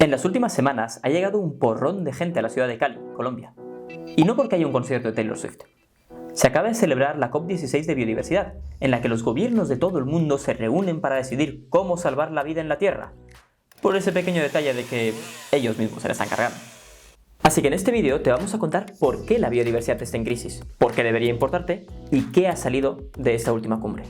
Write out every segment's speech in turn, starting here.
En las últimas semanas ha llegado un porrón de gente a la ciudad de Cali, Colombia. Y no porque haya un concierto de Taylor Swift. Se acaba de celebrar la COP16 de biodiversidad, en la que los gobiernos de todo el mundo se reúnen para decidir cómo salvar la vida en la Tierra, por ese pequeño detalle de que ellos mismos se la están cargando. Así que en este vídeo te vamos a contar por qué la biodiversidad está en crisis, por qué debería importarte y qué ha salido de esta última cumbre.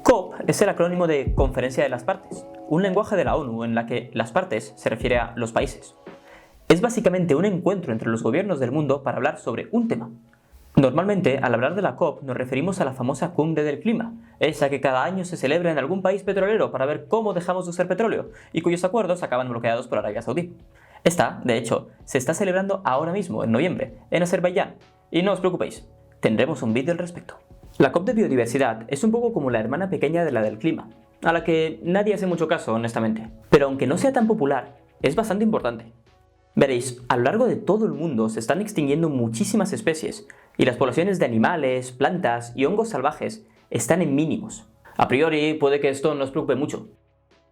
COP es el acrónimo de Conferencia de las Partes, un lenguaje de la ONU en la que las partes se refiere a los países. Es básicamente un encuentro entre los gobiernos del mundo para hablar sobre un tema. Normalmente, al hablar de la COP, nos referimos a la famosa cumbre del clima, esa que cada año se celebra en algún país petrolero para ver cómo dejamos de usar petróleo y cuyos acuerdos acaban bloqueados por Arabia Saudí. Esta, de hecho, se está celebrando ahora mismo, en noviembre, en Azerbaiyán. Y no os preocupéis, tendremos un vídeo al respecto. La COP de biodiversidad es un poco como la hermana pequeña de la del clima, a la que nadie hace mucho caso, honestamente. Pero aunque no sea tan popular, es bastante importante. Veréis, a lo largo de todo el mundo se están extinguiendo muchísimas especies, y las poblaciones de animales, plantas y hongos salvajes están en mínimos. A priori, puede que esto no os preocupe mucho.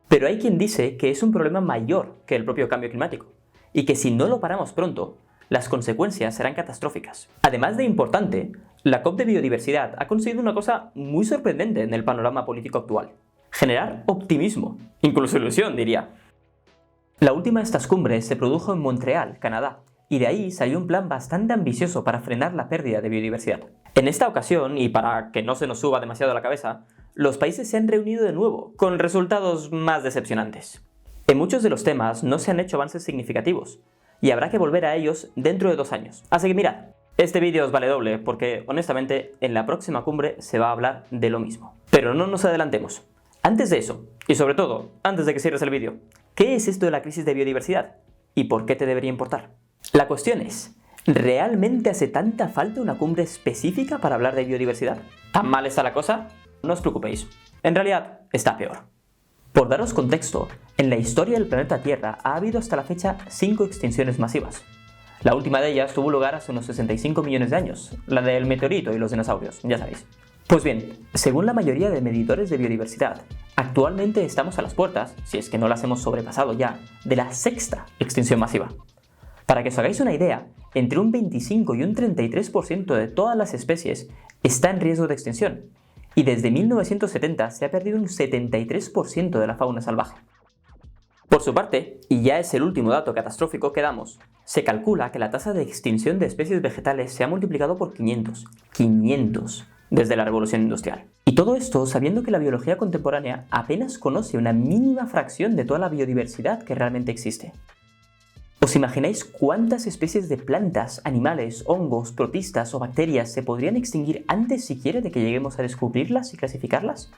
Pero hay quien dice que es un problema mayor que el propio cambio climático, y que si no lo paramos pronto, las consecuencias serán catastróficas. Además de importante, la COP de biodiversidad ha conseguido una cosa muy sorprendente en el panorama político actual: generar optimismo, incluso ilusión, diría. La última de estas cumbres se produjo en Montreal, Canadá, y de ahí salió un plan bastante ambicioso para frenar la pérdida de biodiversidad. En esta ocasión, y para que no se nos suba demasiado a la cabeza, los países se han reunido de nuevo, con resultados más decepcionantes. En muchos de los temas no se han hecho avances significativos, y habrá que volver a ellos dentro de 2 años. Así que mirad, este vídeo os vale doble, porque honestamente en la próxima cumbre se va a hablar de lo mismo. Pero no nos adelantemos. Antes de eso, y sobre todo, antes de que cierres el vídeo, ¿qué es esto de la crisis de biodiversidad? ¿Y por qué te debería importar? La cuestión es, ¿realmente hace tanta falta una cumbre específica para hablar de biodiversidad? ¿Tan mal está la cosa? No os preocupéis, en realidad está peor. Por daros contexto, en la historia del planeta Tierra ha habido hasta la fecha 5 extinciones masivas. La última de ellas tuvo lugar hace unos 65 millones de años, la del meteorito y los dinosaurios, ya sabéis. Pues bien, según la mayoría de medidores de biodiversidad, actualmente estamos a las puertas, si es que no las hemos sobrepasado ya, de la 6ª extinción masiva. Para que os hagáis una idea, entre un 25 y un 33% de todas las especies está en riesgo de extinción, y desde 1970 se ha perdido un 73% de la fauna salvaje. Por su parte, y ya es el último dato catastrófico que damos, se calcula que la tasa de extinción de especies vegetales se ha multiplicado por 500 desde la revolución industrial. Y todo esto sabiendo que la biología contemporánea apenas conoce una mínima fracción de toda la biodiversidad que realmente existe. ¿Os imagináis cuántas especies de plantas, animales, hongos, protistas o bacterias se podrían extinguir antes siquiera de que lleguemos a descubrirlas y clasificarlas?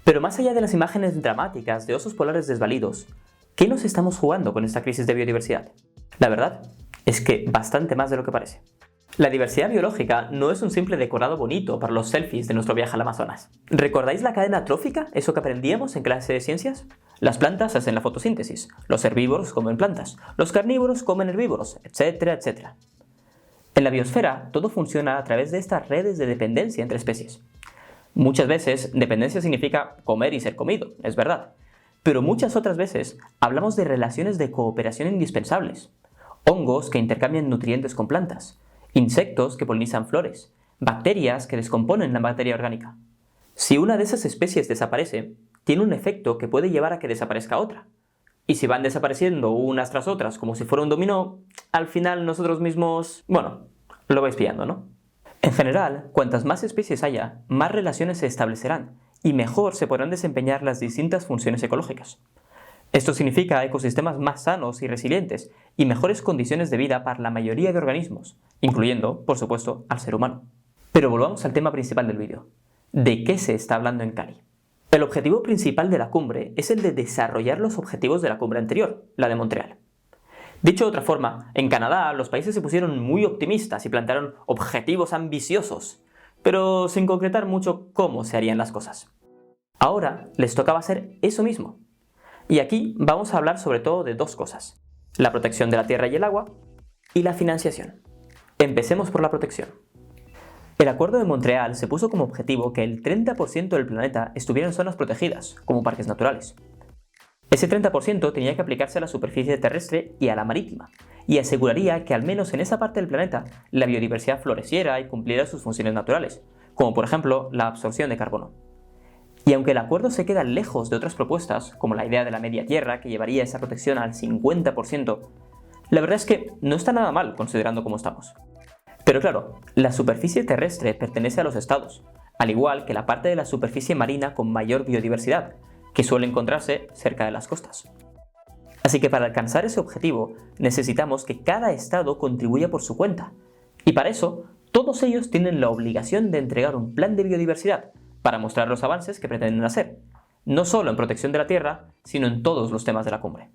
Pero más allá de las imágenes dramáticas de osos polares desvalidos, ¿qué nos estamos jugando con esta crisis de biodiversidad? La verdad es que bastante más de lo que parece. La diversidad biológica no es un simple decorado bonito para los selfies de nuestro viaje al Amazonas. ¿Recordáis la cadena trófica, eso que aprendíamos en clase de ciencias? Las plantas hacen la fotosíntesis, los herbívoros comen plantas, los carnívoros comen herbívoros, etcétera, etcétera. En la biosfera, todo funciona a través de estas redes de dependencia entre especies. Muchas veces, dependencia significa comer y ser comido, es verdad. Pero muchas otras veces hablamos de relaciones de cooperación indispensables. Hongos que intercambian nutrientes con plantas, insectos que polinizan flores, bacterias que descomponen la materia orgánica. Si una de esas especies desaparece, tiene un efecto que puede llevar a que desaparezca otra. Y si van desapareciendo unas tras otras como si fuera un dominó, al final nosotros mismos, bueno, lo vais pillando, ¿no? En general, cuantas más especies haya, más relaciones se establecerán y mejor se podrán desempeñar las distintas funciones ecológicas. Esto significa ecosistemas más sanos y resilientes y mejores condiciones de vida para la mayoría de organismos, incluyendo, por supuesto, al ser humano. Pero volvamos al tema principal del vídeo. ¿De qué se está hablando en Cali? El objetivo principal de la cumbre es el de desarrollar los objetivos de la cumbre anterior, la de Montreal. Dicho de otra forma, en Canadá los países se pusieron muy optimistas y plantearon objetivos ambiciosos, pero sin concretar mucho cómo se harían las cosas. Ahora les tocaba hacer eso mismo. Y aquí vamos a hablar sobre todo de 2 cosas: la protección de la tierra y el agua y la financiación. Empecemos por la protección. El Acuerdo de Montreal se puso como objetivo que el 30% del planeta estuviera en zonas protegidas, como parques naturales. Ese 30% tenía que aplicarse a la superficie terrestre y a la marítima, y aseguraría que al menos en esa parte del planeta la biodiversidad floreciera y cumpliera sus funciones naturales, como por ejemplo la absorción de carbono. Y aunque el acuerdo se queda lejos de otras propuestas, como la idea de la media tierra que llevaría esa protección al 50%, la verdad es que no está nada mal considerando cómo estamos. Pero claro, la superficie terrestre pertenece a los estados, al igual que la parte de la superficie marina con mayor biodiversidad, que suele encontrarse cerca de las costas. Así que para alcanzar ese objetivo necesitamos que cada estado contribuya por su cuenta, y para eso todos ellos tienen la obligación de entregar un plan de biodiversidad para mostrar los avances que pretenden hacer, no solo en protección de la tierra, sino en todos los temas de la cumbre.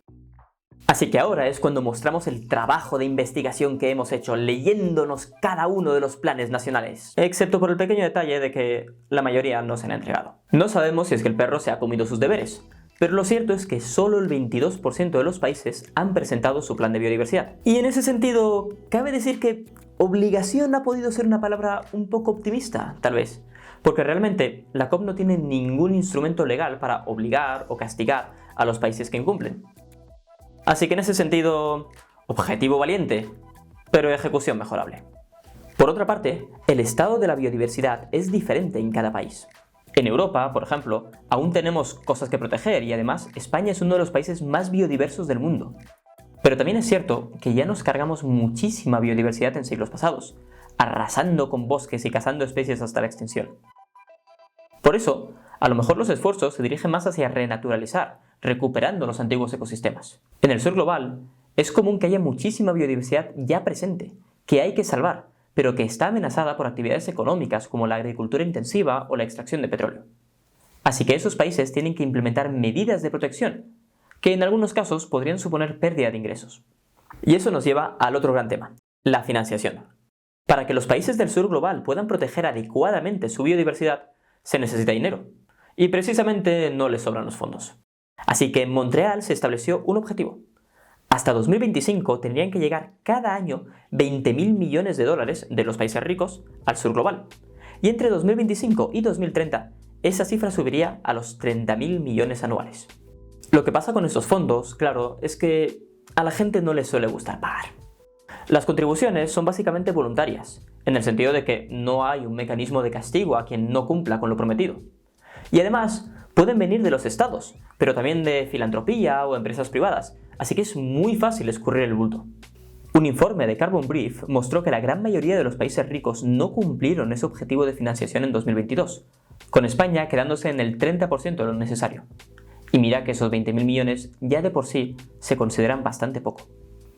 Así que ahora es cuando mostramos el trabajo de investigación que hemos hecho leyéndonos cada uno de los planes nacionales, excepto por el pequeño detalle de que la mayoría no se han entregado. No sabemos si es que el perro se ha comido sus deberes, pero lo cierto es que solo el 22% de los países han presentado su plan de biodiversidad. Y en ese sentido, cabe decir que obligación ha podido ser una palabra un poco optimista, tal vez, porque realmente la COP no tiene ningún instrumento legal para obligar o castigar a los países que incumplen. Así que en ese sentido, objetivo valiente, pero ejecución mejorable. Por otra parte, el estado de la biodiversidad es diferente en cada país. En Europa, por ejemplo, aún tenemos cosas que proteger y además España es uno de los países más biodiversos del mundo. Pero también es cierto que ya nos cargamos muchísima biodiversidad en siglos pasados, arrasando con bosques y cazando especies hasta la extinción. Por eso, a lo mejor los esfuerzos se dirigen más hacia renaturalizar, recuperando los antiguos ecosistemas. En el sur global, es común que haya muchísima biodiversidad ya presente, que hay que salvar, pero que está amenazada por actividades económicas como la agricultura intensiva o la extracción de petróleo. Así que esos países tienen que implementar medidas de protección, que en algunos casos podrían suponer pérdida de ingresos. Y eso nos lleva al otro gran tema, la financiación. Para que los países del sur global puedan proteger adecuadamente su biodiversidad, se necesita dinero, y precisamente no les sobran los fondos. Así que en Montreal se estableció un objetivo. Hasta 2025 tendrían que llegar cada año 20.000 millones de dólares de los países ricos al sur global. Y entre 2025 y 2030, esa cifra subiría a los 30.000 millones anuales. Lo que pasa con estos fondos, claro, es que a la gente no les suele gustar pagar. Las contribuciones son básicamente voluntarias, en el sentido de que no hay un mecanismo de castigo a quien no cumpla con lo prometido. Y además, pueden venir de los estados, pero también de filantropía o empresas privadas, así que es muy fácil escurrir el bulto. Un informe de Carbon Brief mostró que la gran mayoría de los países ricos no cumplieron ese objetivo de financiación en 2022, con España quedándose en el 30% de lo necesario. Y mira que esos 20.000 millones ya de por sí se consideran bastante poco.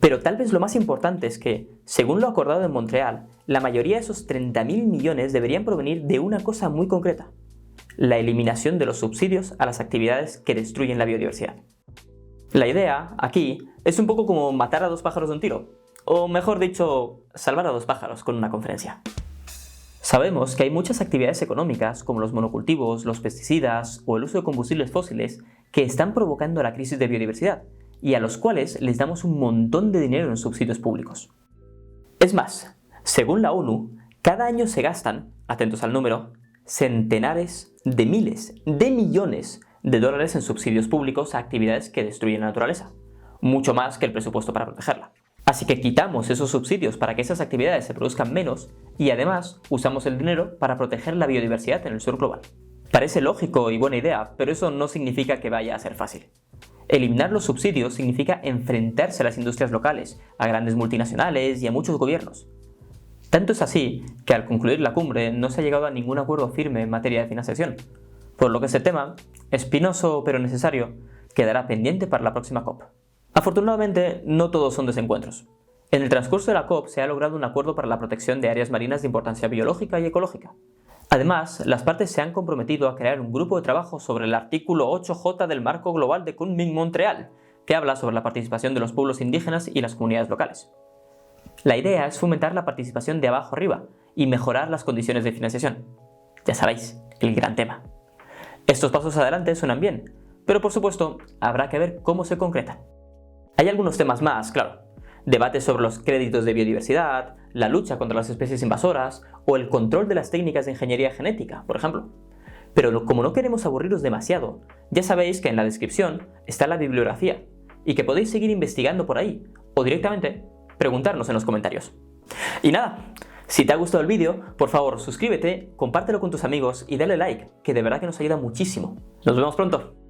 Pero tal vez lo más importante es que, según lo acordado en Montreal, la mayoría de esos 30.000 millones deberían provenir de una cosa muy concreta: la eliminación de los subsidios a las actividades que destruyen la biodiversidad. La idea, aquí, es un poco como matar a dos pájaros de un tiro, o mejor dicho, salvar a dos pájaros con una conferencia. Sabemos que hay muchas actividades económicas, como los monocultivos, los pesticidas o el uso de combustibles fósiles, que están provocando la crisis de biodiversidad, y a los cuales les damos un montón de dinero en subsidios públicos. Es más, según la ONU, cada año se gastan, atentos al número, centenares de miles de millones de dólares en subsidios públicos a actividades que destruyen la naturaleza, mucho más que el presupuesto para protegerla. Así que quitamos esos subsidios para que esas actividades se produzcan menos y además usamos el dinero para proteger la biodiversidad en el sur global. Parece lógico y buena idea, pero eso no significa que vaya a ser fácil. Eliminar los subsidios significa enfrentarse a las industrias locales, a grandes multinacionales y a muchos gobiernos. Tanto es así que al concluir la cumbre no se ha llegado a ningún acuerdo firme en materia de financiación, por lo que ese tema, espinoso pero necesario, quedará pendiente para la próxima COP. Afortunadamente, no todos son desencuentros. En el transcurso de la COP se ha logrado un acuerdo para la protección de áreas marinas de importancia biológica y ecológica. Además, las partes se han comprometido a crear un grupo de trabajo sobre el artículo 8J del Marco Global de Kunming-Montreal, que habla sobre la participación de los pueblos indígenas y las comunidades locales. La idea es fomentar la participación de abajo arriba y mejorar las condiciones de financiación. Ya sabéis, el gran tema. Estos pasos adelante suenan bien, pero por supuesto habrá que ver cómo se concretan. Hay algunos temas más, claro. Debates sobre los créditos de biodiversidad, la lucha contra las especies invasoras o el control de las técnicas de ingeniería genética, por ejemplo. Pero como no queremos aburriros demasiado, ya sabéis que en la descripción está la bibliografía y que podéis seguir investigando por ahí o directamente preguntarnos en los comentarios. Y nada, si te ha gustado el vídeo, por favor suscríbete, compártelo con tus amigos y dale like, que de verdad que nos ayuda muchísimo. Nos vemos pronto.